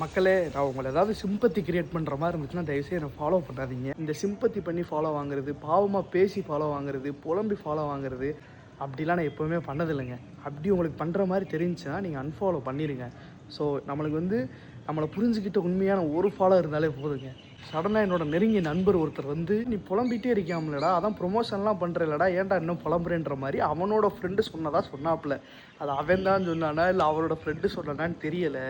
மக்களே, நான் உங்களை ஏதாவது சிம்பத்தி கிரியேட் பண்ணுற மாதிரி இருந்துச்சுன்னா தயவுசெய்து என்னை ஃபாலோ பண்ணாதீங்க. இந்த சிம்பத்தி பண்ணி ஃபாலோ வாங்குறது, பாவமாக பேசி ஃபாலோ வாங்குறது, புலம்பி ஃபாலோ வாங்குறது அப்படிலாம் நான் எப்போவுமே பண்ணதில்லைங்க. அப்படி உங்களுக்கு பண்ணுற மாதிரி தெரிஞ்சுன்னா நீங்கள் அன்ஃபாலோ பண்ணிடுங்க. ஸோ நம்மளுக்கு நம்மளை புரிஞ்சுக்கிட்ட உண்மையான ஒரு ஃபாலோ இருந்தாலே போதுங்க. சடனாக என்னோடய நெருங்கிய நண்பர் ஒருத்தர் நீ புலம்பிகிட்டே இருக்காமலடா, அதான் ப்ரொமோஷன்லாம் பண்ணுறலடா, ஏன்டா இன்னும் புலம்புறேன்ற மாதிரி அவனோட ஃப்ரெண்டு சொன்னாப்புல. அது அவன் தான் சொன்னானா இல்லை அவனோட ஃப்ரெண்டு சொன்னானான்னு தெரியலை.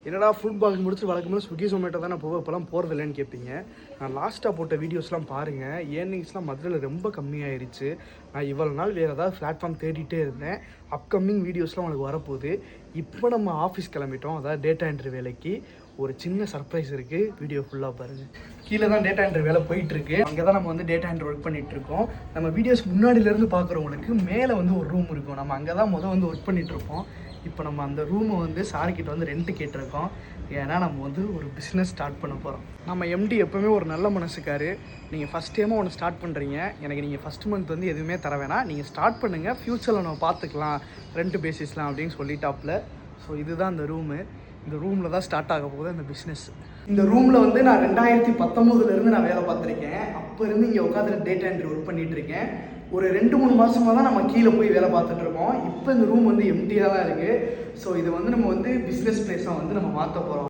என்னடா ஃபுட் பாக்ஸ் முடிச்சு வழக்கமாக ஸ்விக்கி ஜொமேட்டோ தான் நான் இப்போலாம் போகிறதில்லைன்னு கேட்பீங்க. நான் லாஸ்ட்டாக போட்ட வீடியோஸ்லாம் பாருங்கள். ஏர்னிங்ஸ்லாம் மதுரையில் ரொம்ப கம்மியாயிருச்சு. நான் இவ்வளோ நாள் வேறு ஏதாவது பிளாட்ஃபார்ம் தேடிட்டே இருந்தேன். அப்கமிங் வீடியோஸ்லாம் உங்களுக்கு வரப்போகுது. இப்போ நம்ம ஆஃபீஸ் கிளம்பிட்டோம், அதாவது டேட்டா என்ட்ரி வேலைக்கு. ஒரு சின்ன சர்ப்ரைஸ் இருக்குது, வீடியோ ஃபுல்லாக பாருங்கள். கீழே தான் டேட்டா என்ட்ரி வேலை போயிட்டுருக்கு. அங்கே தான் நம்ம டேட்டா என்ட்ரி ஒர்க் பண்ணிகிட்ருக்கோம். நம்ம வீடியோஸ் முன்னாடியிலேருந்து பார்க்குறவங்களுக்கு மேலே ஒரு ரூம் இருக்கும். நம்ம அங்கே தான் ஒர்க் பண்ணிகிட்ருப்போம். இப்போ நம்ம அந்த ரூமை சார்கிட்ட ரெண்ட்டு கேட்டிருக்கோம். ஏன்னா நம்ம ஒரு பிஸ்னஸ் ஸ்டார்ட் பண்ண போகிறோம். நம்ம எம்டி எப்போவுமே ஒரு நல்ல மனசுக்காரு. நீங்கள் ஃபஸ்ட் டைமாக ஒன்று ஸ்டார்ட் பண்ணுறீங்க, எனக்கு நீங்கள் ஃபஸ்ட் மந்த் எதுவுமே தர வேணாம், நீங்கள் ஸ்டார்ட் பண்ணுங்கள், ஃப்யூச்சரில் நம்ம பார்த்துக்கலாம், ரெண்ட் பேசிஸ்லாம் அப்படின்னு சொல்லிட்டாப்புல. ஸோ இதுதான் அந்த ரூமு. இந்த ரூமில் தான் ஸ்டார்ட் ஆக போகுது அந்த பிஸ்னஸ். இந்த ரூமில் நான் 2019 நான் வேலை பார்த்துருக்கேன். அப்போ இருந்து இங்கே உட்காந்து டேட்டா என்ட்ரி ஒர்க் பண்ணிகிட்டு இருக்கேன். ஒரு 2-3 மாதமாக தான் நம்ம கீழே போய் வேலை பார்த்துட்ருக்கோம். இப்போ இந்த ரூம் எம்டியாக தான் இருக்குது. ஸோ இது நம்ம பிஸ்னஸ் பிளேஸாக நம்ம மாற்ற போகிறோம்.